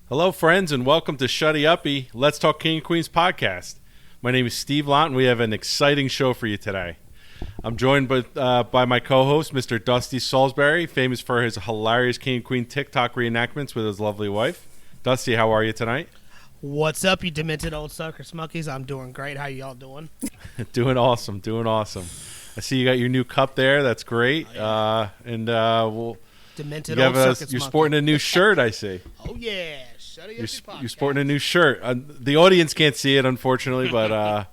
Hello, friends, and welcome to Shutty Uppy, Let's Talk King and Queens podcast. My name is Steve Lott, and we have an exciting show for you today. I'm joined by my co-host, Mr. Dusty Salisbury, famous for his hilarious King and Queen TikTok reenactments with his lovely wife. Dusty, how are you tonight? What's up, you demented old sucker smuckies? I'm doing great. How y'all doing? Doing awesome. I see you got your new cup there. That's great. Oh, yeah. Demented old sucker you're sporting a new shirt, I see. Oh, yeah. You're sporting a new shirt. The audience can't see it, unfortunately, but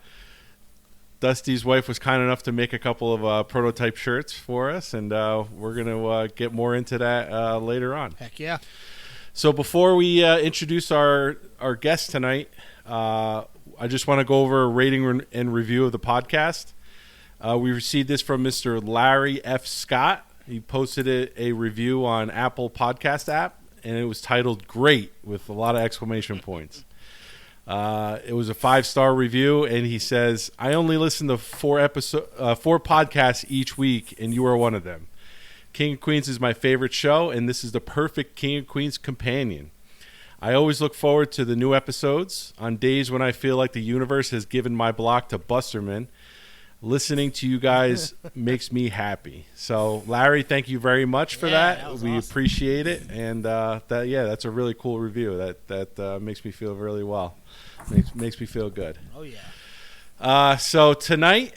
Dusty's wife was kind enough to make a couple of prototype shirts for us, and we're going to get more into that later on. Heck yeah. So before we introduce our guest tonight, I just want to go over a rating and review of the podcast. We received this from Mr. Larry F. Scott. He posted a review on Apple Podcast app, and it was titled "Great" with a lot of exclamation points. It was a 5-star review, and he says, "I only listen to 4 podcasts each week, and you are one of them. King of Queens is my favorite show, and this is the perfect King of Queens companion. I always look forward to the new episodes. On days when I feel like the universe has given my block to Busterman, listening to you guys makes me happy." So, Larry, thank you very much for that. We awesome. appreciate it, and that's a really cool review. That makes me feel really well. Makes me feel good. Oh, yeah. So tonight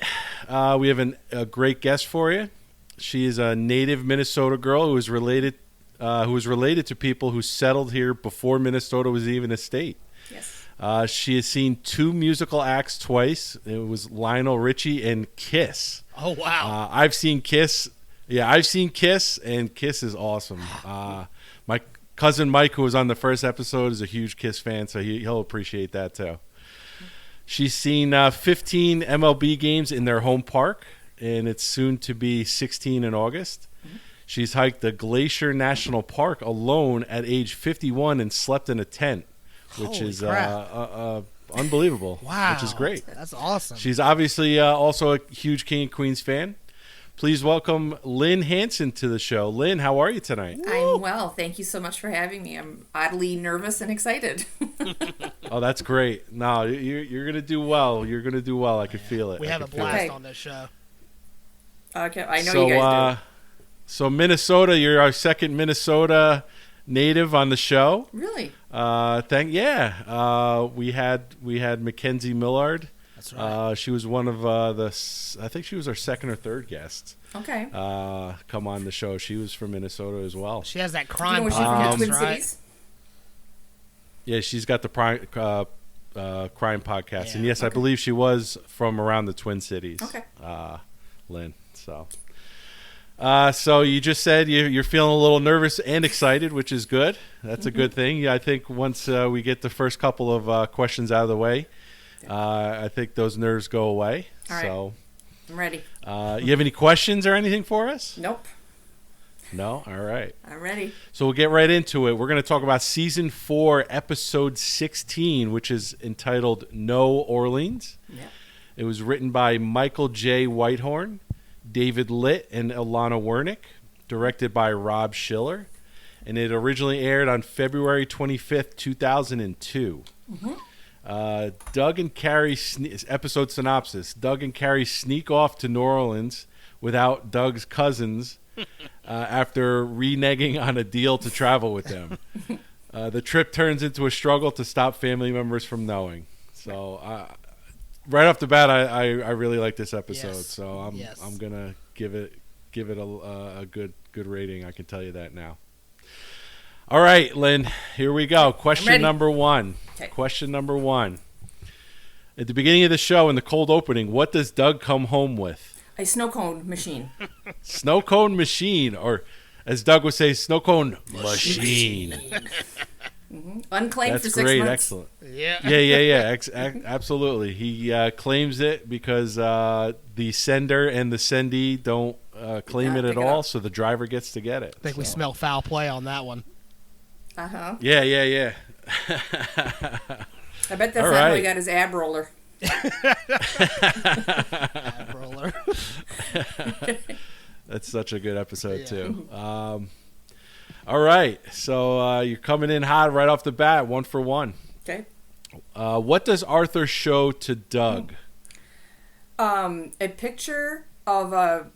we have a great guest for you. She is a native Minnesota girl who is related to people who settled here before Minnesota was even a state. Yes. She has seen 2 musical acts twice. It was Lionel Richie and Kiss. Oh, wow. I've seen Kiss. Yeah, I've seen Kiss, and Kiss is awesome. My cousin Mike, who was on the first episode, is a huge Kiss fan, so he'll appreciate that too. She's seen 15 MLB games in their home park, and it's soon to be 16 in August. Mm-hmm. She's hiked the Glacier National Park alone at age 51 and slept in a tent, which Holy is unbelievable. Wow. Which is great. That's awesome. She's obviously also a huge King and Queens fan. Please welcome Lynn Hanson to the show. Lynn, how are you tonight? I'm well. Thank you so much for having me. I'm oddly nervous and excited. Oh, that's great. No, you're going to do well. You're going to do well. I can feel it. We have a blast on this show. Okay, I know you guys do. So Minnesota, you're our second Minnesota native on the show. Really? We had Mackenzie Millard. That's right. She was one of I think she was our second or third guest. Okay. Come on the show. She was from Minnesota as well. She has that Do you crime know where she's from? The Twin right? Cities? Yeah, she's got the crime podcast, Yeah. and yes, Okay. I believe she was from around the Twin Cities. Okay. Lynn. So you just said you're feeling a little nervous and excited, which is good. That's a good thing. Yeah, I think once we get the first couple of questions out of the way, I think those nerves go away. All right. So I'm ready. you have any questions or anything for us? Nope. No? All right. I'm ready. So we'll get right into it. We're going to talk about Season 4, Episode 16, which is entitled No Orleans. Yeah. It was written by Michael J. Whitehorn, David Litt, and Ilana Wernick, directed by Rob Schiller, and it originally aired on February 25th, 2002. Mm-hmm. Doug and Carrie, episode synopsis, Doug and Carrie sneak off to New Orleans without Doug's cousins after reneging on a deal to travel with them. The trip turns into a struggle to stop family members from knowing. So right off the bat, I really like this episode. Yes. So I'm gonna give it a good rating. I can tell you that now. All right, Lynn, here we go. Question number 1. Okay. Question number 1. At the beginning of the show, in the cold opening, what does Doug come home with? A snow cone machine. Snow cone machine, or as Doug would say, snow cone machine. Mm-hmm. Unclaimed That's for 6 great. months. Excellent. Yeah. Yeah. Absolutely. He claims it because the sender and the sendee don't claim it at all, so the driver gets to get it. I think we smell foul play on that one. Uh-huh. Yeah. I bet that's All not how right. he got his ab roller. Ab roller. That's such a good episode, too. All right. So you're coming in hot right off the bat, 1 for 1. Okay. What does Arthur show to Doug? A picture of a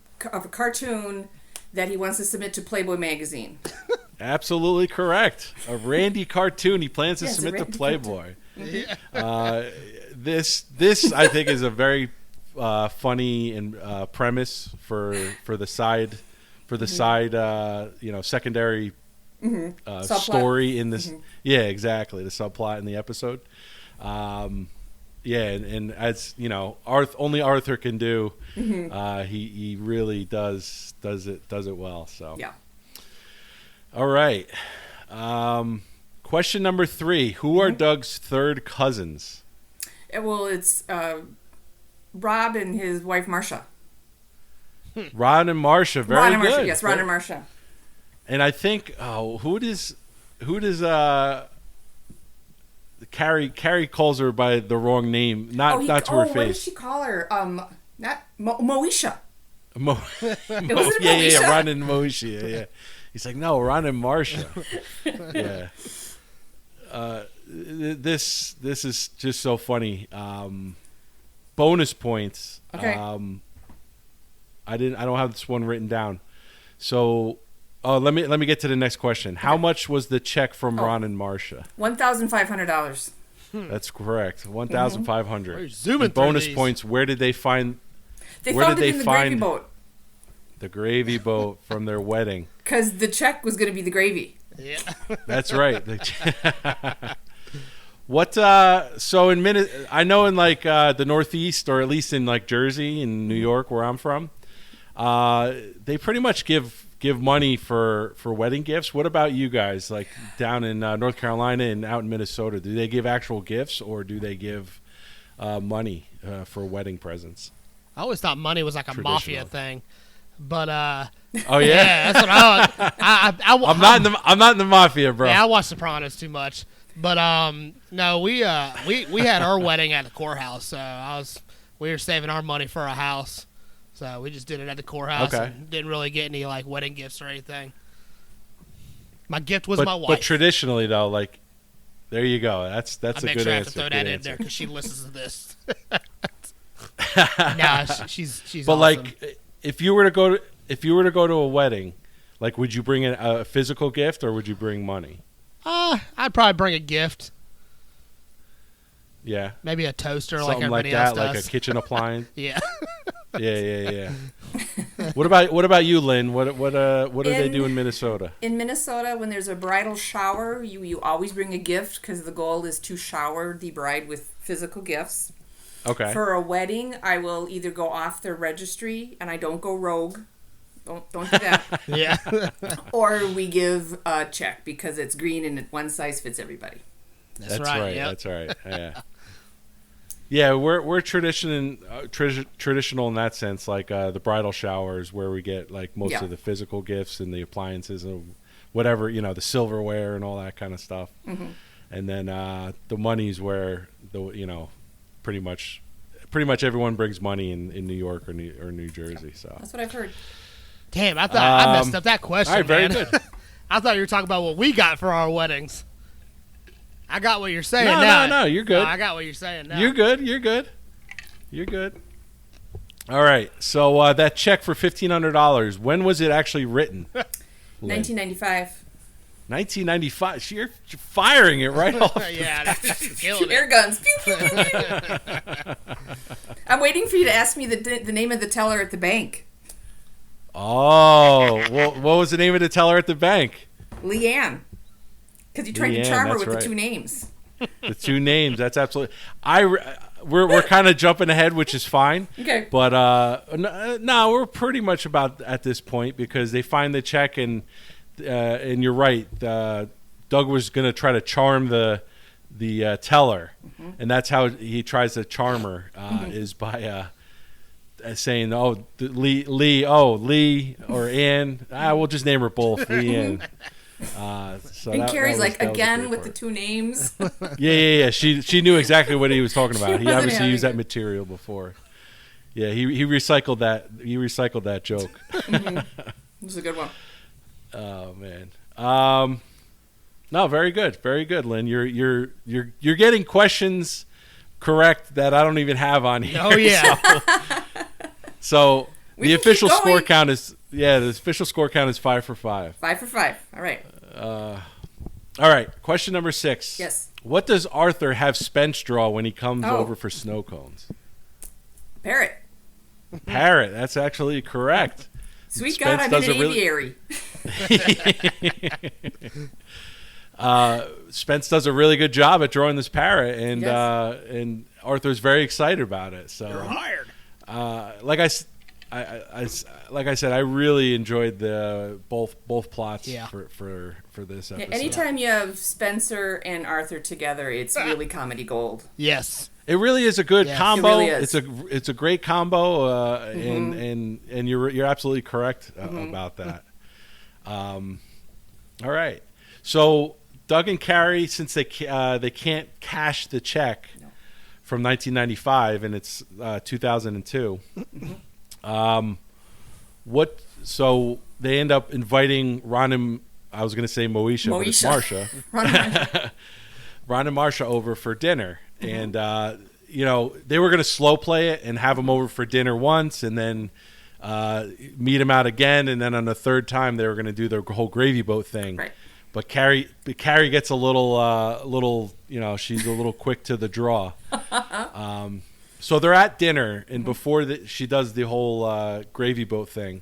cartoon that he wants to submit to Playboy magazine. Absolutely correct. A Randy cartoon he plans to Yes, a submit to Randy Playboy. Yeah. This I think is a very funny and premise for the side secondary story in this. Yeah, exactly, the subplot in the episode. And as you know, only Arthur can do. He really does it well. So Yeah. All right. Question number 3: Who are Doug's third cousins? Well, it's Rob and his wife Marcia. Ron and Marcia. Very Ron and good. Marcia, yes, Ron and Marcia. And I think who does Carrie calls her by the wrong name, not to her What face. did she call her? Not Moesha. Yeah, Ron and Moesha. Yeah. He's like, no, Ron and Marcia. Yeah. This is just so funny. Bonus points. Okay. I don't have this one written down. So, let me get to the next question. How much was the check from Ron and Marcia? $1,500. That's correct. $1,500. We're zooming through Bonus these. points. Where did they find? They Where found did it they in the find gravy boat the gravy boat from their wedding? because the check was going to be the gravy. Yeah. That's right. What? So in I know in like the Northeast, or at least in like Jersey and New York, where I'm from, they pretty much give money for wedding gifts. What about you guys? Like down in North Carolina and out in Minnesota, do they give actual gifts or do they give money for wedding presents? I always thought money was like a mafia Traditional. thing, but Oh yeah, yeah, that's what I'm not in the mafia, bro. Yeah, I watch Sopranos too much. But no, we had our wedding at the courthouse. So we were saving our money for a house. So we just did it at the courthouse. Okay. And didn't really get any like wedding gifts or anything. My gift was but, my wife. But traditionally though, like there you go. That's I a make good sure I have answer. to throw Good that in answer. there because she listens to this. Nah, she's But awesome. like, if you were to go to a wedding, like, would you bring a physical gift or would you bring money? I'd probably bring a gift. Yeah, Maybe a toaster something like like everybody that, else like does. a kitchen appliance. Yeah. Yeah. What about you, Lynn? What do they do in Minnesota? In Minnesota, when there's a bridal shower, you always bring a gift because the goal is to shower the bride with physical gifts. Okay. For a wedding, I will either go off the registry, and I don't go rogue. Don't do that. Yeah. Or we give a check because it's green and one size fits everybody. That's right. Yep. That's right. Yeah. Yeah, we're traditional in that sense. Like the bridal showers, where we get like most of the physical gifts and the appliances and whatever, the silverware and all that kind of stuff. Mm-hmm. And then the money's where pretty much everyone brings money in New York or New Jersey. So That's what I've heard. Damn, I thought I messed up that question. all right, very man. good. I thought you were talking about what we got for our weddings. I got what you're saying No, now. no, you're good. No, I got what you're saying now. You're good. All right. So that check for $1,500, when was it actually written? 1995. 1995. You're firing it right off. Yeah, that's killing Air it. guns. Pew, pew, pew, pew. I'm waiting for you to ask me the name of the teller at the bank. Oh, well, what was the name of the teller at the bank? Leanne. Because you tried to Leanne, charm her that's with right. the two names. The two names. That's absolutely. We're kind of jumping ahead, which is fine. Okay. But no, we're pretty much about at this point because they find the check and you're right. Doug was going to try to charm the teller, and that's how he tries to charm her is by saying, "Oh, Lee or Ann. We'll just name her both, Lee Ann." So And that Carrie's was- like, that was a again great with part. the two names. Yeah. She knew exactly what he was talking about. He wasn't obviously having used that it. material before. Yeah, he recycled that. He recycled that joke. This is a good one. Oh man. No, very good, Lynn. You're getting questions correct that I don't even have on here. Oh yeah. So the can official keep score going. count is the official score count is 5 for 5. 5 for 5. All right. All right. Question number 6. Yes. What does Arthur have Spence draw when he comes Oh. over for snow cones? Parrot. Parrot. That's actually correct. Sweet Spence God, I'm does in an a really- aviary. Spence does a really good job at drawing this parrot, and Yes. and Arthur's very excited about it. So You're hired. like I said, I really enjoyed the both plots Yeah. for this Yeah, episode. anytime you have Spencer and Arthur together, it's really comedy gold. Yes. It really is a good Yes. combo. It really is. It's a great combo, and you're absolutely correct about that. All right, so Doug and Carrie, since they can't cash the check from 1995 and it's 2002, so they end up inviting Ron and I was going to say Moesha, but it's Marsha. Ron and Marsha over for dinner. And, they were going to slow play it and have them over for dinner once and then meet them out again. And then on the third time, they were going to do the whole gravy boat thing. Right. But Carrie gets a little, she's a little quick to the draw. So they're at dinner, and before she does the whole gravy boat thing,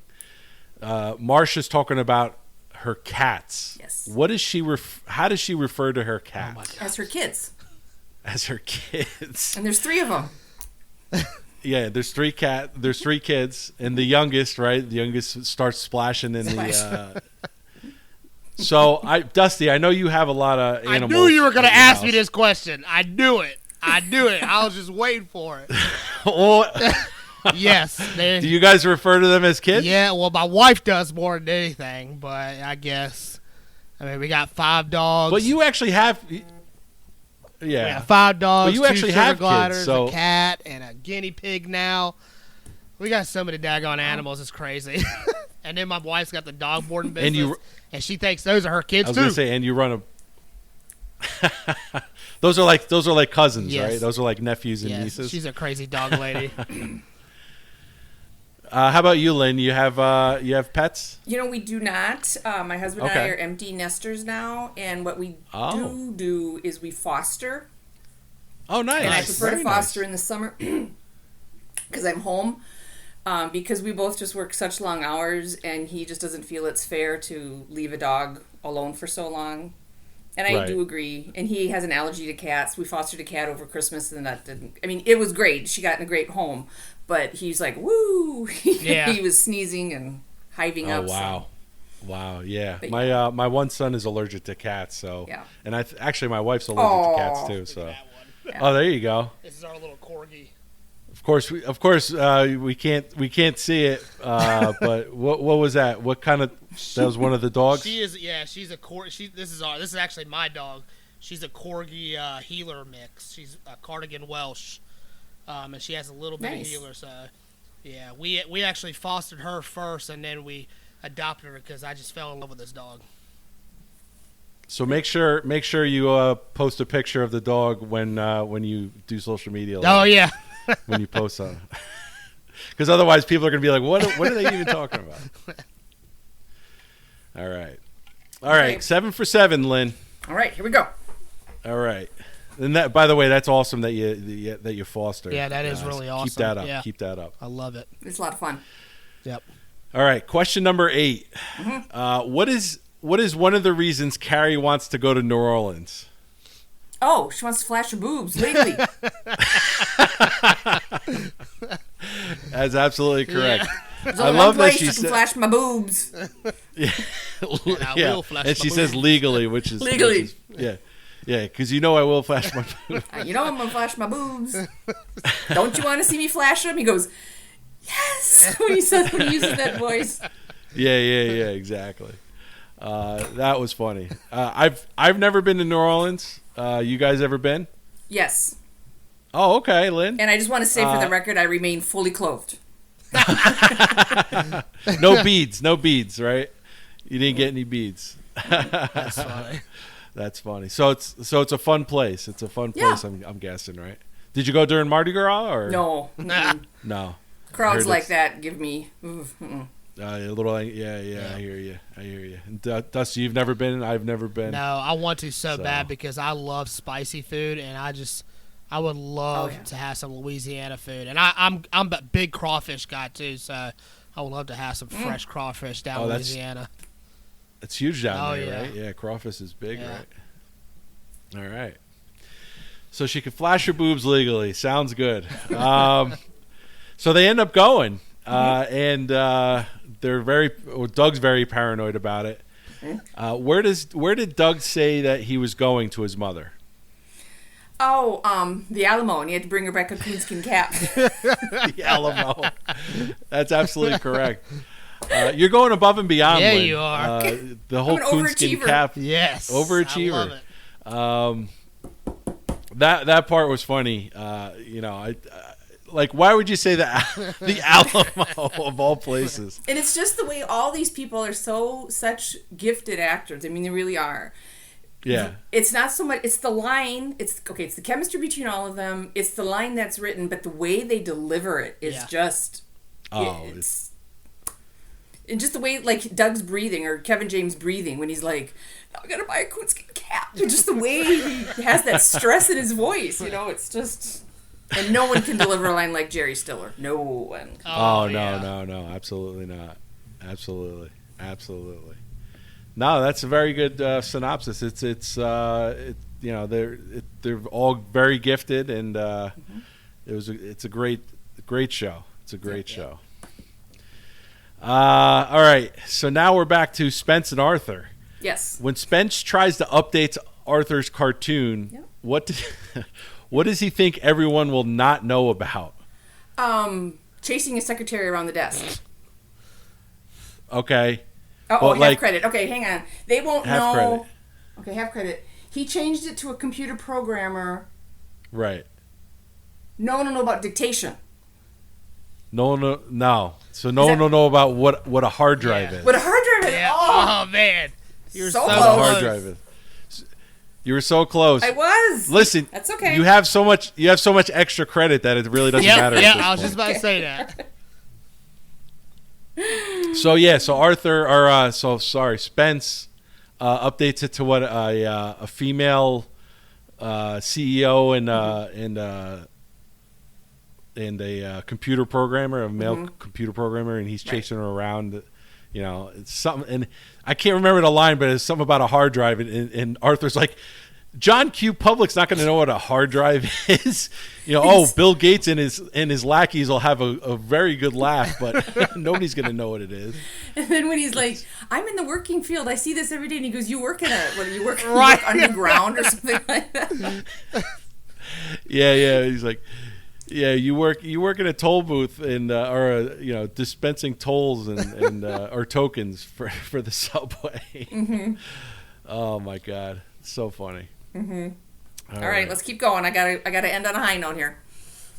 Marsha's talking about her cats. Yes. What is she? How does she refer to her cats? As her kids. As her kids. And there's 3 of them. Yeah, there's 3 kids, and the youngest, right? The youngest starts splashing in the. So, Dusty, I know you have a lot of animals. I knew you were going to ask me house. this question. I knew it. I was just waiting for it. Well, Yes. do you guys refer to them as kids? Yeah, well, my wife does more than anything, but I guess. I mean, we got 5 dogs. But you actually have. We Yeah. got 5 dogs, But you 2 actually sugar have kids, gliders, so- a cat, and a guinea pig now. We got so many daggone animals, it's crazy. And then my wife's got the dog boarding business, and she thinks those are her kids I was too. gonna say, and you run a. Those are like cousins, Yes. right? Those are like nephews and Yes, nieces. she's a crazy dog lady. How about you, Lynn? You have pets? We do not. My husband and I Okay. are empty nesters now, and what we Oh. do is we foster. Oh, nice. And I prefer Very to foster nice. in the summer because I'm home. Because we both just work such long hours, and he just doesn't feel it's fair to leave a dog alone for so long. And I Right. do agree. And he has an allergy to cats. We fostered a cat over Christmas, and that didn't. I mean, it was great. She got in a great home, but he's like, woo! Yeah. He was sneezing and hiving Oh up. so- wow, yeah. But My one son is allergic to cats, so Yeah. and actually my wife's allergic to cats too. So oh, there you go. This is our little corgi. Of course, we can't see it. But what was that? What kind of? That was one of the dogs. She's a corgi. This is actually my dog. She's a corgi healer mix. She's a Cardigan Welsh, and she has a little bit of Nice. healer. So, yeah, we actually fostered her first, and then we adopted her because I just fell in love with this dog. So make sure you post a picture of the dog when you do social media. Oh yeah, When you post on, because otherwise people are going to be like, what are they even talking about? All right, Okay. 7 for 7, Lynn. All right, here we go. All right, and that, by the way, that's awesome that you foster. Yeah, that is really awesome. Keep that up. Yeah. Keep that up. I love it. It's a lot of fun. Yep. All right, question number 8. What is one of the reasons Carrie wants to go to New Orleans? Oh, she wants to flash her boobs legally. That's absolutely correct. There's I only love one that place she I can said. flash my boobs. Yeah, I will flash and my she says boobs. legally, which is Legally. yeah, because I will flash my boobs. You know I'm gonna flash my boobs. Don't you want to see me flash them? He goes, yes. When he uses that voice. Yeah, exactly. That was funny. I've never been to New Orleans. You guys ever been? Yes. Oh, okay, Lynn. And I just want to say for the record, I remain fully clothed. No beads, right? You didn't get any beads. That's funny. That's funny. So it's a fun place. It's a fun place. I'm guessing, right? Did you go during Mardi Gras or No. no? Crowds like that give me. A little, yeah. I hear you. And Dusty, you've never been. I've never been. No, I want to so bad because I love spicy food, and I would love to have some Louisiana food, and I'm a big crawfish guy too, so I would love to have some fresh crawfish down in Louisiana. It's huge down there, yeah. right? Yeah, crawfish is big, right? All right. So she could flash her boobs legally. Sounds good. So they end up going, and Doug's very paranoid about it. Where did Doug say that he was going to his mother? Oh, the Alamo, and he had to bring her back a coonskin cap. The Alamo. That's absolutely correct. You're going above and beyond. Yeah, Lynn. you are. The whole coonskin cap. Yes, overachiever. I love it. That part was funny. Like, why would you say the Alamo of all places? And it's just the way all these people are such gifted actors. I mean, they really are. Yeah. It's not so much. It's the line. It's the chemistry between all of them. It's the line that's written, but the way they deliver it is just. It's and just the way like Doug's breathing or Kevin James breathing when he's like, "I gotta buy a coonskin cap." Just the way he has that stress in his voice. It's just. And no one can deliver a line like Jerry Stiller. No one. No, absolutely not. Absolutely. No, that's a very good synopsis. It's they're all very gifted, and it's a great show. It's a great show. All right, so now we're back to Spence and Arthur. Yes. When Spence tries to update Arthur's cartoon, what does he think everyone will not know about? Chasing his secretary around the desk. Okay. Half credit. Okay, hang on. They won't know. Credit. Okay, half credit. He changed it to a computer programmer. Right. No one will know about dictation. No. So no one will know about what a hard drive is. What a hard drive is. Yeah. Oh man. You're so close. What a hard drive is. You were so close. I was. Listen, that's okay. You have so much extra credit that it really doesn't matter. Yeah, I was just about to say that. Spence updates it to what a female CEO and a computer programmer, a male computer programmer, and he's chasing her around. It's something, and I can't remember the line, but it's something about a hard drive, and Arthur's like, John Q. Public's not going to know what a hard drive is. Bill Gates and his lackeys will have a very good laugh, but nobody's going to know what it is. And then when he's like, I'm in the working field, I see this every day, and he goes, you work work underground or something like that? Yeah. He's like, yeah, you work in a toll booth and or dispensing tolls and or tokens for the subway. Mm-hmm. Oh my God, it's so funny. Mm-hmm. All right, let's keep going. I gotta end on a high note here.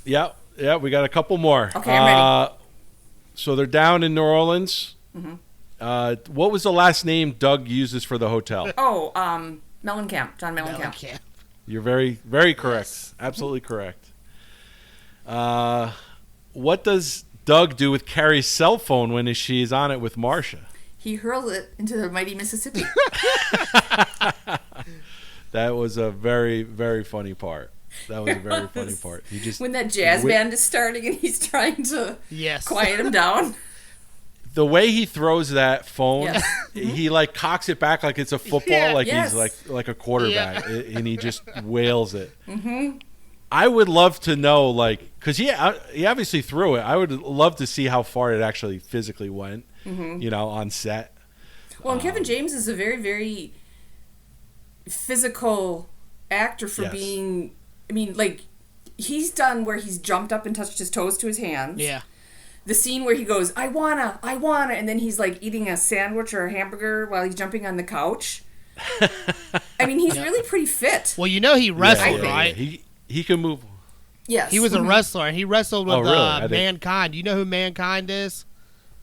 Yeah, we got a couple more. Okay, I'm ready. So they're down in New Orleans. Mm-hmm. What was the last name Doug uses for the hotel? Oh, Mellencamp, John Mellencamp. You're very, very correct. Yes. Absolutely correct. What does Doug do with Carrie's cell phone when she's on it with Marcia? He hurls it into the mighty Mississippi. That was a very, very funny part. He just when that jazz band is starting and he's trying to quiet him down. The way he throws that phone, he like cocks it back like it's a football, he's like a quarterback, and he just wails it. Mm-hmm. I would love to know, because he obviously threw it. I would love to see how far it actually physically went, on set. Well, and Kevin James is a very, very physical actor for being. I mean, he's done where he's jumped up and touched his toes to his hands. Yeah. The scene where he goes, I wanna, and then he's eating a sandwich or a hamburger while he's jumping on the couch. I mean, he's really pretty fit. Well, he wrestled, right? He can move. Yes. He was a wrestler, and he wrestled with Mankind. Do you know who Mankind is?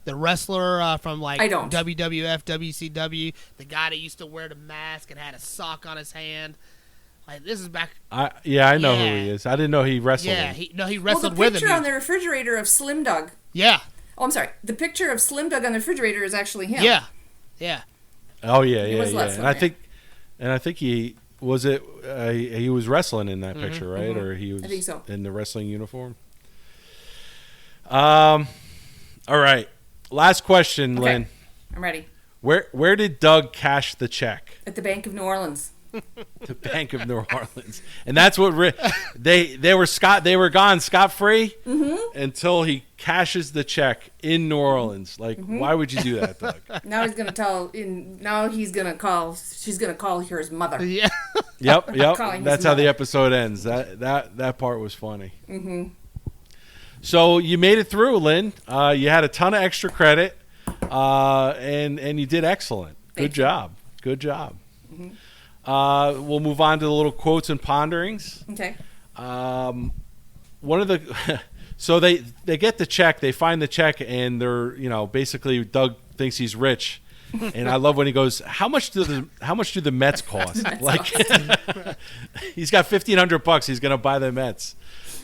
The wrestler from like I don't. WWF, WCW, the guy that used to wear the mask and had a sock on his hand. Like, this is back. I know who he is. I didn't know he wrestled. Yeah, he wrestled well, with him. the picture on the refrigerator of Slim Doug. Yeah. Oh, I'm sorry. The picture of Slim Doug on the refrigerator is actually him. Yeah. Yeah. Oh yeah. And I think he was he was wrestling in that picture, right? Mm-hmm. Or he was I think so. in the wrestling uniform. All right. Last question, Okay. Lynn. I'm ready. Where did Doug cash the check? At the Bank of New Orleans. The Bank of New Orleans, and that's what they were gone scot-free until he cashes the check in New Orleans. Like, why would you do that, Doug? Now he's gonna tell. Now he's gonna call. She's gonna call his mother. Yeah. Yep. Calling his That's how the mother. episode ends. That part was funny. Mm-hmm. So you made it through, Lynn. You had a ton of extra credit, and you did excellent. Good job. Mm-hmm. We'll move on to the little quotes and ponderings. Okay. One of the so they get the check, they find the check, and they're basically Doug thinks he's rich, and I love when he goes, how much do the Mets cost? He's got $1,500. He's gonna buy the Mets.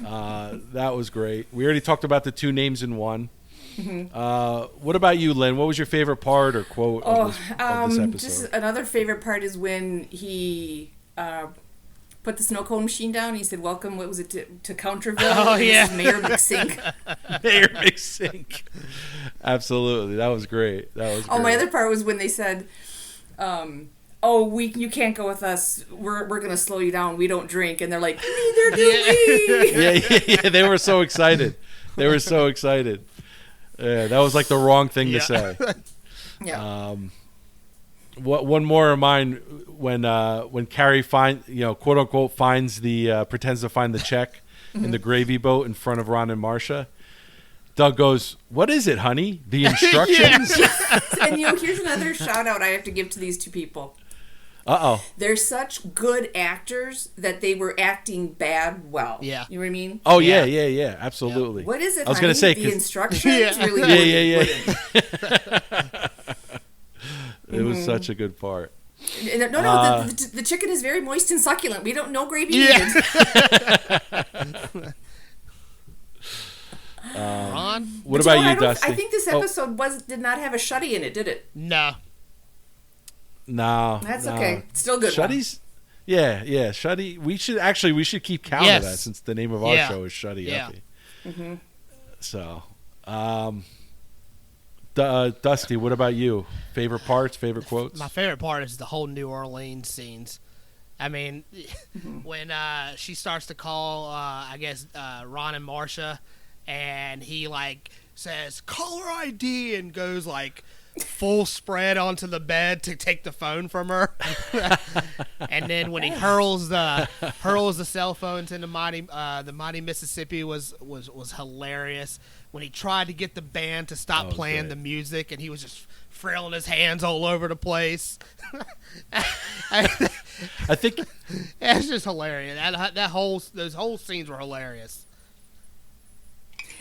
That was great. We already talked about the two names in one. Mm-hmm. What about you, Lynn? What was your favorite part or quote of this episode? Just another favorite part is when he put the snow cone machine down. He said, "Welcome." What was it to Counterville? Oh yeah, Mayor McSink. Mayor McSink. Absolutely, that was great. Oh, my other part was when they said, you can't go with us. We're gonna slow you down. We don't drink." And they're like, "Neither do we." Yeah. They were so excited. Yeah, that was like the wrong thing to say. Yeah. One more of mine when Carrie quote unquote pretends to find the check in the gravy boat in front of Ron and Marcia. Doug goes, "What is it, honey? The instructions?" And here's another shout out I have to give to these two people. Uh-oh. They're such good actors that they were acting bad well. Yeah. You know what I mean? Oh, yeah, absolutely. Yeah. What is it, I was going to say, the instructions? Yeah. Really It was such a good part. No, the chicken is very moist and succulent. We don't know gravy needed. Ron? What about you, Dusty? I think this episode did not have a shutty in it, did it? No. No. That's okay. Still good. Shutties? Yeah, Shutty. We should keep count of that since the name of our show is Shutty. Yeah. Mm-hmm. So, Dusty, what about you? Favorite parts, favorite quotes? My favorite part is the whole New Orleans scenes. I mean, when she starts to call, Ron and Marcia, and he says caller ID and goes full spread onto the bed to take the phone from her, and then when he hurls the cell phones into the mighty Mississippi was hilarious. When he tried to get the band to stop playing the music, and he was just frailing his hands all over the place. I think it's just hilarious. Those whole scenes were hilarious.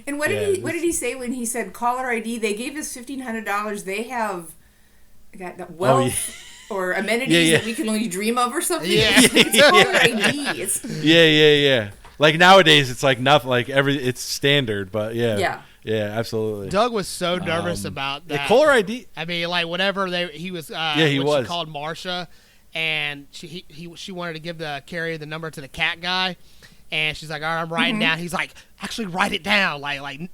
And what did he say when he said caller ID? They gave us $1,500. They have wealth or amenities that we can only dream of or something. Yeah. It's caller ID. Yeah. Like nowadays, it's nothing. It's standard, but yeah, absolutely. Doug was so nervous about that. The caller ID. I mean, whenever he was. He was. She called Marcia, and she wanted to give Carrie the number to the cat guy. And she's like, all right, I'm writing down. He's like, actually write it down.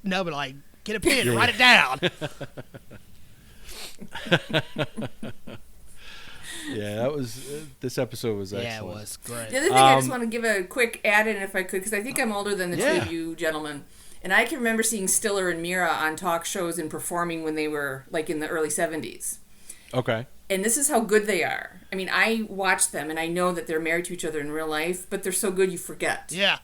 No, but get a pen and write it down. Yeah, this episode was excellent. Yeah, it was great. The other thing I just want to give a quick add-in if I could, because I think I'm older than the two of you gentlemen. And I can remember seeing Stiller and Mira on talk shows and performing when they were in the early 70s. Okay. And this is how good they are. I mean, I watch them and I know that they're married to each other in real life, but they're so good you forget. Yeah.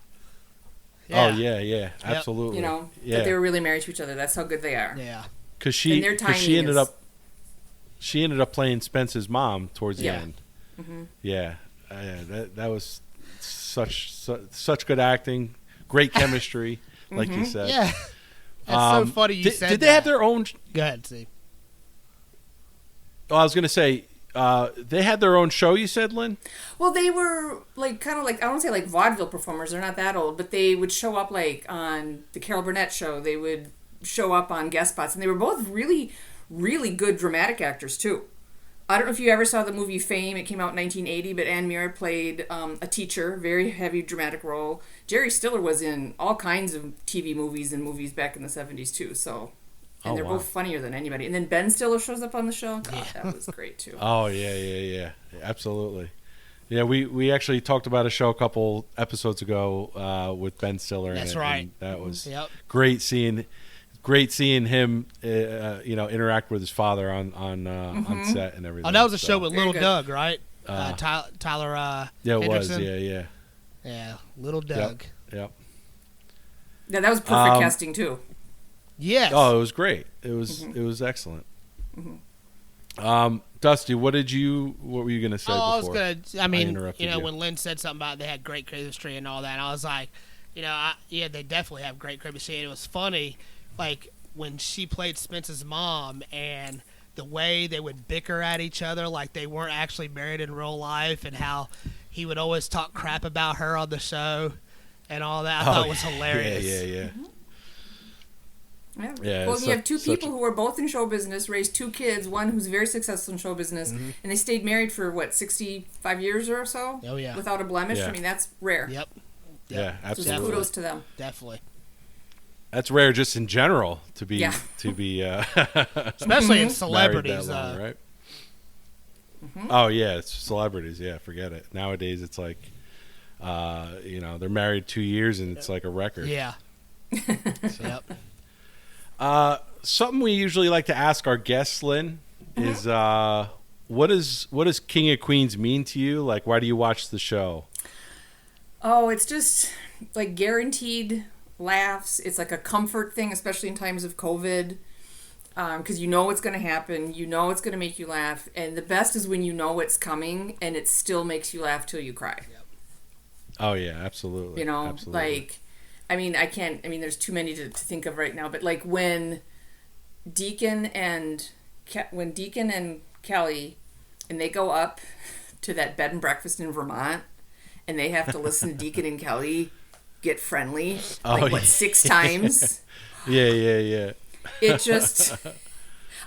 Oh, yeah. Absolutely. That they were really married to each other. That's how good they are. Yeah. Because she ended up playing Spence's mom towards the end. Mm-hmm. Yeah. That was such good acting, great chemistry, like you said. Yeah. That's so funny you said Did they that. have their own? Go ahead, Steve. Oh, I was going to say, they had their own show, you said, Lynn? Well, they were kind of like, I don't say like vaudeville performers. They're not that old, but they would show up like on the Carol Burnett show. They would show up on guest spots, and they were both really, really good dramatic actors too. I don't know if you ever saw the movie Fame. It came out in 1980, but Ann Muir played a teacher, very heavy dramatic role. Jerry Stiller was in all kinds of TV movies and movies back in the 70s too. So, and they're both funnier than anybody. And then Ben Stiller shows up on the show. God, that was great too. Oh yeah, absolutely. Yeah, we actually talked about a show a couple episodes ago with Ben Stiller. That's right. And that was great seeing him, interact with his father on set and everything. Oh, that was a show with Little Doug, right? Tyler. Yeah, it was. Henderson. Yeah, Little Doug. Yep. Yeah, that was perfect casting too. Yes. Oh, it was great. It was excellent. Dusty, what were you going to say before? I was going to, when Lynn said something about they had great chemistry and all that, and I was like, they definitely have great chemistry. And it was funny, like, when she played Spence's mom and the way they would bicker at each other like they weren't actually married in real life, and how he would always talk crap about her on the show and all that. I thought it was hilarious. Yeah. Yeah. Well, you have two people who are both in show business, raised two kids, one who's very successful in show business, and they stayed married for, 65 years or so? Oh, yeah. Without a blemish? Yeah. I mean, that's rare. Yep. Yeah, absolutely. So kudos to them. Definitely. That's rare just in general to be especially in celebrities. Long, right? Oh, yeah, it's celebrities. Yeah, forget it. Nowadays, it's like, they're married 2 years and it's like a record. Yeah. Yep. Something we usually like to ask our guests, Lynn, is what does King of Queens mean to you? Like, why do you watch the show? Oh, it's just like guaranteed laughs. It's like a comfort thing, especially in times of COVID, because you know what's going to happen. You know it's going to make you laugh, and the best is when you know it's coming and it still makes you laugh till you cry. Yep. Oh yeah, absolutely. Absolutely. There's too many to think of right now, but like when Deacon and Kelly, and they go up to that bed and breakfast in Vermont, and they have to listen to Deacon and Kelly get friendly, 6 times? Yeah. It just...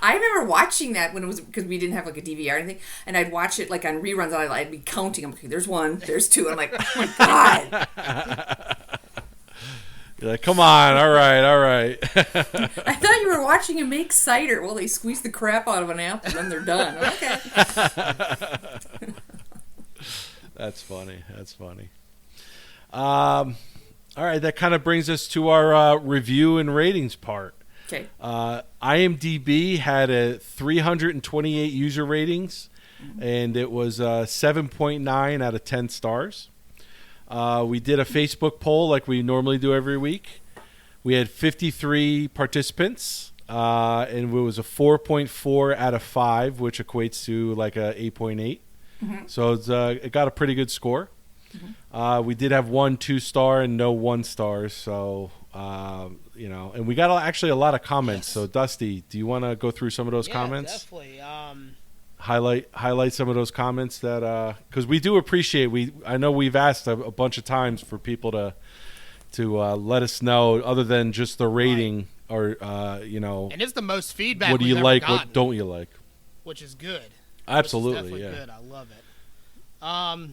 I remember watching that when it was, because we didn't have like a DVR or anything, and I'd watch it like on reruns, and I'd be counting them. Okay, there's 1, there's 2, and I'm like, oh my God. You're like, come on, all right. I thought you were watching him make cider. Well, they squeeze the crap out of an apple, and then they're done. Okay. That's funny. All right, that kind of brings us to our review and ratings part. Okay. IMDb had a 328 user ratings, and it was 7.9 out of 10 stars. We did a Facebook poll like we normally do every week. We had 53 participants, and it was a 4.4 out of 5, which equates to like a 8.8. So it got a pretty good score. We did have 1 2-star and no 1-stars. So, and we got actually a lot of comments. Yes. So, Dusty, do you want to go through some of those comments? Definitely. Highlight some of those comments that because we do appreciate. I know we've asked a bunch of times for people to let us know, other than just the rating, or And it's the most feedback. What do you like? Gotten, what don't you like? Which is good. Absolutely, yeah. Good. I love it.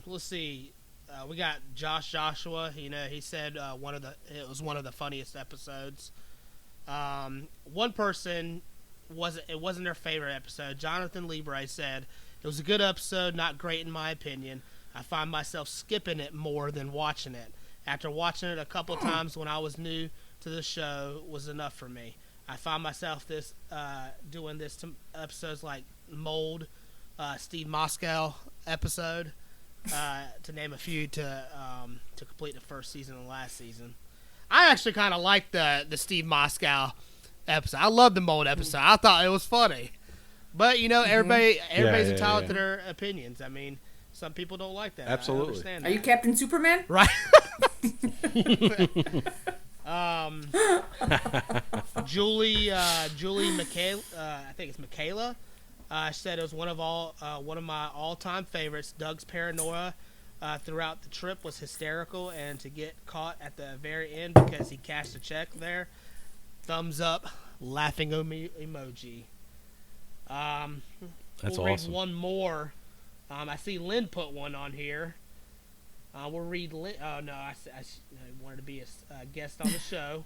Let's see. We got Joshua. He said it was one of the funniest episodes. One person wasn't their favorite episode. Jonathan Libre said it was a good episode, not great in my opinion. I find myself skipping it more than watching it. After watching it a couple times when I was new to the show was enough for me. I find myself doing this to episodes like Mold, Steve Moscow episode, to name a few, to complete the first season and last season. I actually kind of liked the Steve Moscow episode. I loved the Mold episode. I thought it was funny. But, everybody's entitled to their opinions. I mean, some people don't like that. Absolutely. I understand that. Are you Captain Superman? Right. Julie Michaela, I think it's Michaela, said it was one of my all-time favorites. Doug's paranoia throughout the trip was hysterical, and to get caught at the very end because he cashed a check there, thumbs up, laughing emoji. That's we'll awesome. Read one more. I see Lynn put one on here. We'll read Lynn. Oh no, I wanted to be a guest on the show.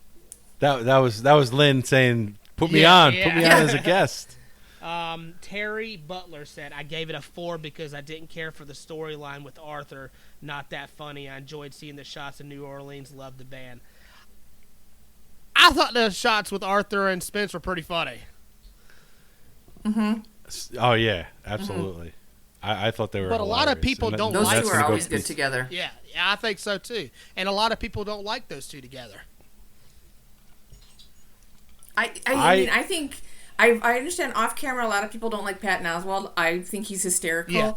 That was Lynn saying, "Put me on, put me on as a guest." Terry Butler said, "I gave it a 4 because I didn't care for the storyline with Arthur. Not that funny. I enjoyed seeing the shots in New Orleans. Loved the band. I thought the shots with Arthur and Spence were pretty funny." Oh yeah, absolutely. I thought they were. But a lot of people don't like those two are always good together. Yeah, I think so too. And a lot of people don't like those two together. I mean, I think I understand off camera a lot of people don't like Patton Oswalt. I think he's hysterical. Yeah.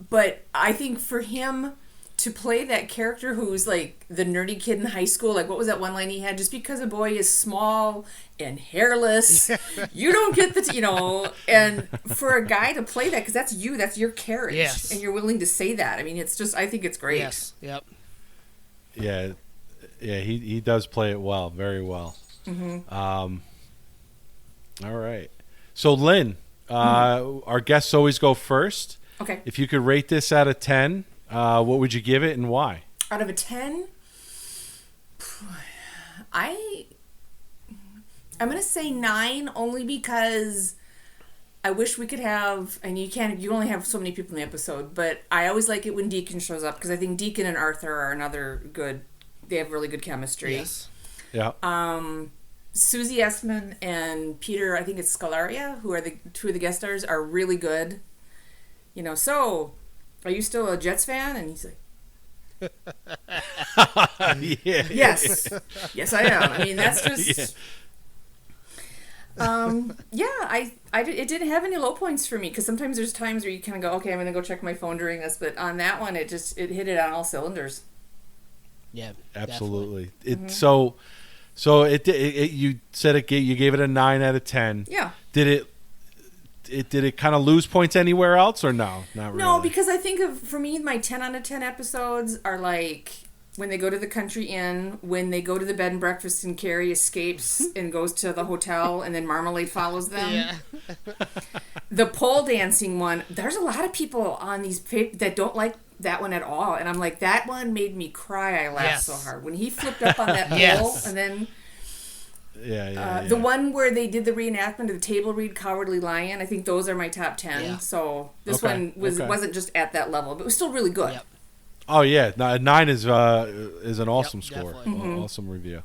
But I think for him to play that character who's like the nerdy kid in high school, like what was that one line he had? Just because a boy is small and hairless, you don't get the, and for a guy to play that, because that's you, that's your carriage. Yes. And you're willing to say that. I mean, it's just, I think it's great. Yes, yep. Yeah, he does play it well, very well. All right. So Lynn, our guests always go first. Okay. If you could rate this out of 10, what would you give it and why? Out of a 10, I'm going to say 9 only because I wish we could have, and you only have so many people in the episode, but I always like it when Deacon shows up because I think Deacon and Arthur are another good, they have really good chemistry. Yes. Yeah. Susie Essman and Peter, I think it's Scalaria, who are the two of the guest stars, are really good. So, are you still a Jets fan? And he's like, Yeah. yes. Yes, I am. I mean, that's just... it didn't have any low points for me because sometimes there's times where you kind of go, okay, I'm going to go check my phone during this, but on that one, it hit it on all cylinders. Yeah, absolutely. So you said you gave it a 9 out of 10. Yeah. Did it kind of lose points anywhere else or no? Not really. No, because I think for me, my 10 out of 10 episodes are like when they go to the country inn, when they go to the bed and breakfast and Carrie escapes and goes to the hotel and then Marmalade follows them. Yeah. The pole dancing one, there's a lot of people on these that don't like that one at all. And I'm like, that one made me cry. I laughed so hard. When he flipped up on that pole and then... The one where they did the reenactment of the table read Cowardly Lion, I think those are my top 10. Yeah. So this one wasn't just at that level, but it was still really good. Yep. Oh yeah, 9 is an awesome score, awesome review.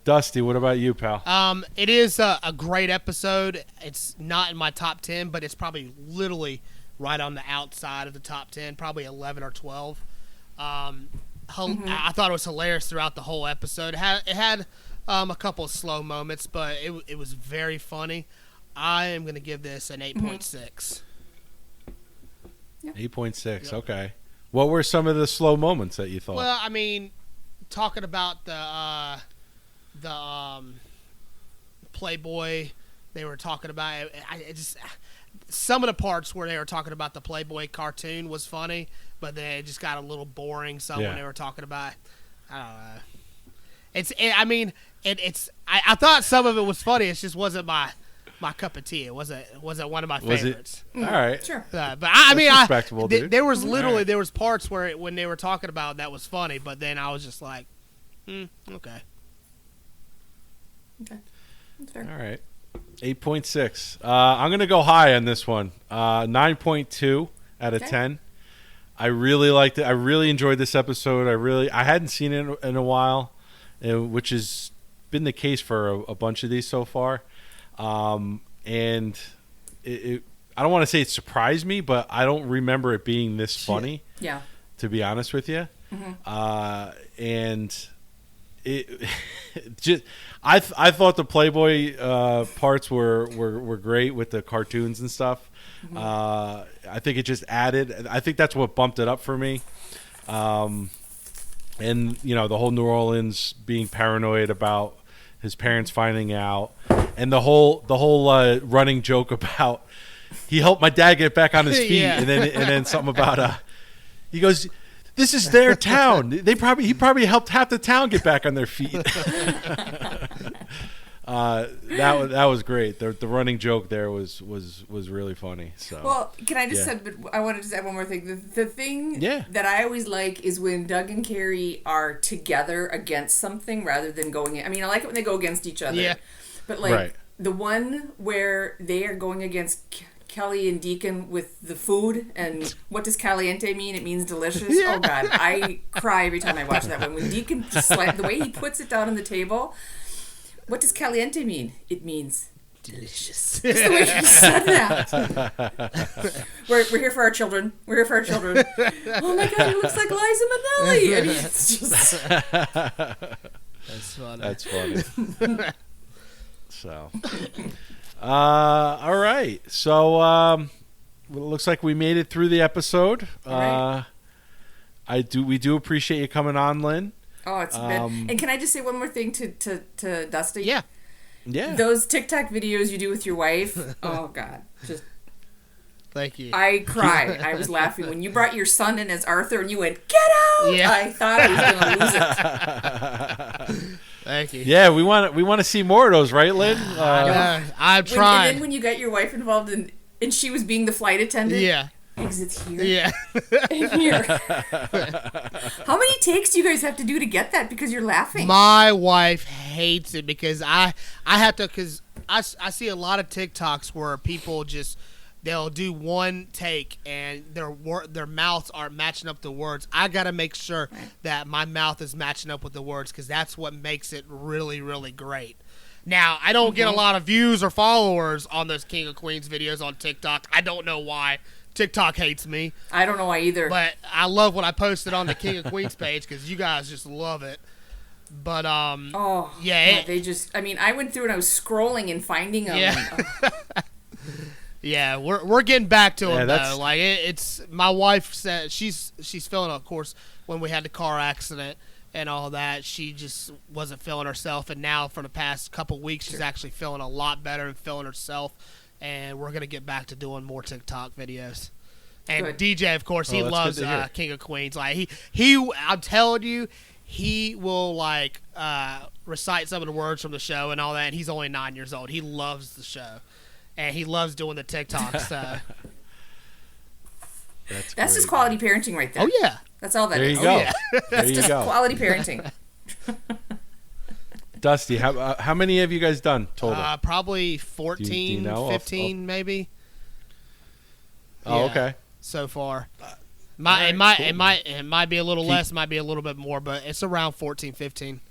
Dusty, what about you, pal? It is a great episode. It's not in my top 10, but it's probably literally right on the outside of the top 10, probably 11 or 12. I thought it was hilarious throughout the whole episode. It had a couple of slow moments, but it was very funny. I am going to give this an 8.6. 8.6. Yep. Okay. What were some of the slow moments that you thought? Well, I mean, talking about the Playboy, they were talking about it just some of the parts where they were talking about the Playboy cartoon was funny, but then it just got a little boring. When they were talking about, I don't know. I thought some of it was funny. It just wasn't my cup of tea. It wasn't one of my favorites. All right, sure. But I mean, respectable, dude. There was literally there was parts where when they were talking about that was funny, but then I was just like, okay. Okay, that's fair. All right. 8.6. I'm going to go high on this one. 9.2 out of 10. I really liked it. I really enjoyed this episode. I hadn't seen it in a while, which has been the case for a bunch of these so far. And I don't want to say it surprised me, but I don't remember it being this funny. Yeah. To be honest with you. And it just I thought the Playboy parts were great with the cartoons and stuff. I think it just added. I think that's what bumped it up for me. And the whole New Orleans being paranoid about his parents finding out, and the whole running joke about he helped my dad get back on his feet, Yeah. and then something about he goes, "This is their town. He probably helped half the town get back on their feet." That was great. The running joke there was really funny. So well, can I just say? But I wanted to say one more thing. The thing that I always like is when Doug and Carrie are together against something rather than going. I mean, I like it when they go against each other. Yeah. But like the one where they are going against Kelly and Deacon with the food, and what does caliente mean? It means delicious. Yeah. Oh God, I cry every time I watch that one. When Deacon the way he puts it down on the table. What does caliente mean? It means delicious. Just the way he said that. We're here for our children. We're here for our children. Oh my God, he looks like Liza Minnelli. I mean, it's just. That's funny. That's funny. So, all right. So, it looks like we made it through the episode. Right. We do appreciate you coming on, Lynn. Oh, it's been. And can I just say one more thing to Dusty? Yeah. Yeah. Those TikTok videos you do with your wife. Oh God, just. Thank you. I cried. I was laughing when you brought your son in as Arthur and you went, "Get out!" Yeah. I thought I was going to lose it. Thank you. Yeah, we want to see more of those, right, Lynn? I'm trying. And then when you got your wife involved and she was being the flight attendant. Yeah. Exits here. Yeah. And here. How many takes do you guys have to do to get that? Because you're laughing. My wife hates it because I have to, because I see a lot of TikToks where people just, they'll do one take and their mouths aren't matching up the words. I got to make sure that my mouth is matching up with the words because that's what makes it really, really great. Now, I don't get a lot of views or followers on those King of Queens videos on TikTok. I don't know why. TikTok hates me. I don't know why either. But I love what I posted on the King of Queens page because you guys just love it. But, they just, I mean, I went through and I was scrolling and finding them. Yeah. And, yeah, we're getting back to it, though. Like, it's, my wife said, she's feeling, of course, when we had the car accident and all that, she just wasn't feeling herself. And now, for the past couple weeks, she's actually feeling a lot better and feeling herself. And we're going to get back to doing more TikTok videos. And Good. DJ, of course, he loves King of Queens. Like I'm telling you, he will like recite some of the words from the show and all that. And he's only 9 years old. He loves the show, and he loves doing the TikToks. So that's just quality parenting right there. Oh yeah, that's all that is. There you go. Yeah. There you just go. Quality parenting. Dusty, how many have you guys done total? Probably 14, do you know 15 maybe. Oh, okay. So far. It Right, might be a little less, might be a little bit more, but it's around 14, 15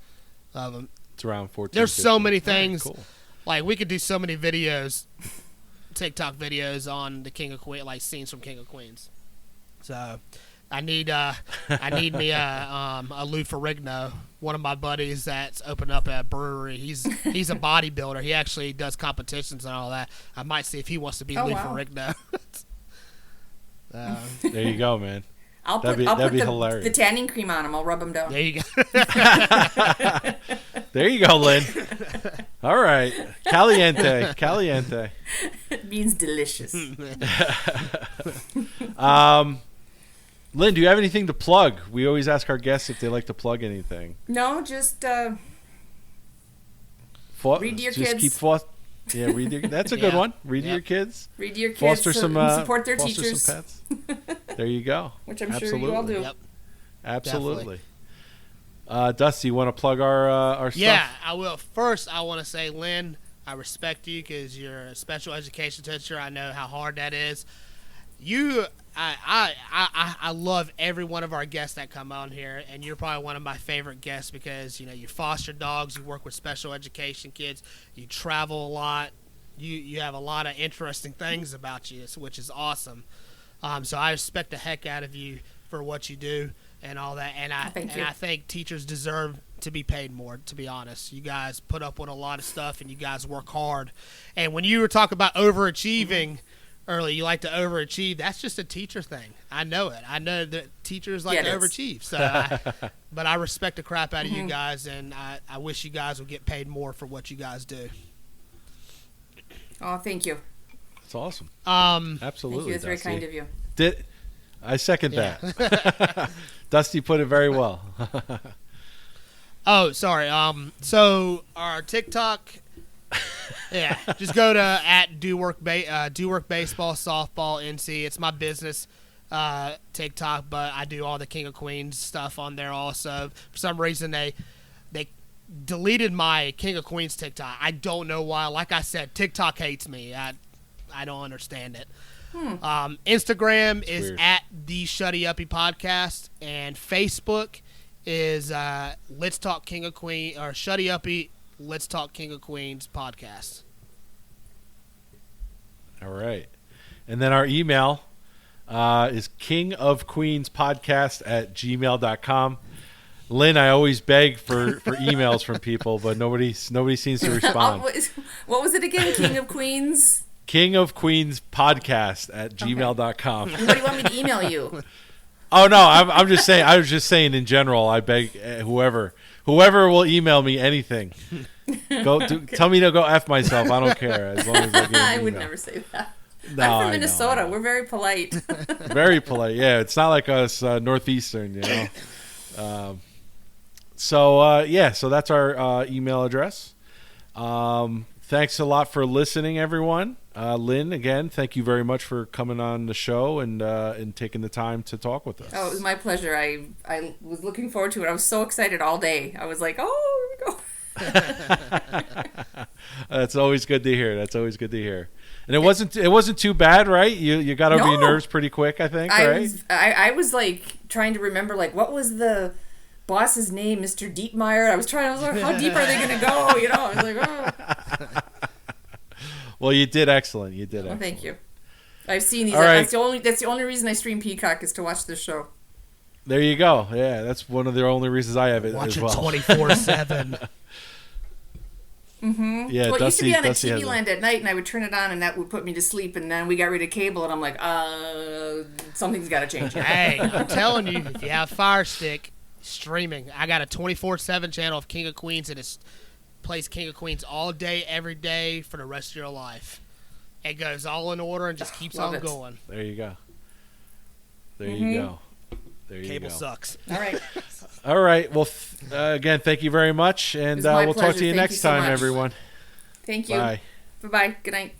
of them. It's around 14. There's 15. so many things. Right, cool. Like, we could do so many videos, TikTok videos on the King of Queens, like scenes from King of Queens. So I need me a Lou Ferrigno, one of my buddies that's opened up a brewery. He's a bodybuilder. He actually does competitions and all that. I might see if he wants to be Lou Ferrigno. There you go, man. I'll put hilarious. the tanning cream on him. I'll rub him down. There you go. There you go, Lynn. All right. Caliente. It means delicious. Lynn, do you have anything to plug? We always ask our guests if they like to plug anything. No, just read to your kids. Read your. That's a good one. Read to your kids. Read to your kids. Foster some support their teachers. Some pets. There you go. Which I'm sure you all do. Yep. Absolutely. Dusty, you want to plug our stuff? Yeah, I will. First, I want to say, Lynn, I respect you because you're a special education teacher. I know how hard that is. I love every one of our guests that come on here, and you're probably one of my favorite guests because you foster dogs, you work with special education kids, you travel a lot, you have a lot of interesting things about you, which is awesome. So I respect the heck out of you for what you do and all that, and I think teachers deserve to be paid more. To be honest, you guys put up with a lot of stuff, and you guys work hard. And when you were talking about overachieving. earlier, you like to overachieve. That's just a teacher thing. I know it. I know that teachers like to overachieve. So, but I respect the crap out of you guys, and I wish you guys would get paid more for what you guys do. Oh, thank you. That's awesome. Thank Absolutely. you. It's very kind of you. I second that. Dusty put it very well. Oh, sorry. So our TikTok, just go to @DoWorkBaseball Softball NC. It's my business TikTok, but I do all the King of Queens stuff on there also. For some reason, they deleted my King of Queens TikTok. I don't know why. Like I said, TikTok hates me. I don't understand it. Instagram is weird. @TheShuttyUppie Podcast, and Facebook is Let's Talk King of Queens, or Shutty Uppie Let's Talk King of Queens Podcast. All right. And then our email is kingofqueenspodcast@gmail.com. Lynn, I always beg for emails from people, but nobody seems to respond. What was it again? King of Queens? kingofqueenspodcast@gmail.com. What do you want me to email you? Oh no, I'm just saying. I was just saying in general. I beg whoever will email me anything. Tell me to go F myself. I don't care as long as I get I would never say that. No, I'm from Minnesota. We're very polite. Very polite. Yeah, it's not like us Northeastern, you know. So that's our email address. Thanks a lot for listening, everyone. Lynn, again, thank you very much for coming on the show and taking the time to talk with us. Oh, it was my pleasure. I was looking forward to it. I was so excited all day. I was like, oh, here we go. That's always good to hear. And it wasn't too bad, right? You got over your nerves pretty quick, I think, right? I was like trying to remember, like, what was the boss's name, Mr. Dietmeyer? I was like, how deep are they going to go? You know, I was like, oh. Well, you did excellent. Well, thank you. I've seen these. Right. That's the only reason I stream Peacock is to watch this show. There you go. Yeah, that's one of the only reasons I have it watch as well. Watch it 24/7. Mm-hmm. Yeah, well, it used to be on a Dusty TV land at night, and I would turn it on, and that would put me to sleep. And then we got rid of cable, and I'm like, something's got to change. Hey, I'm telling you, if you have Fire Stick streaming, I got a 24/7 channel of King of Queens, and it plays King of Queens all day, every day for the rest of your life. It goes all in order and just keeps on going. There you go. You go. Cable sucks. All right. All right. Well, again, thank you very much, and we'll talk to you next time, everyone. Thank you. Bye. Bye-bye. Good night.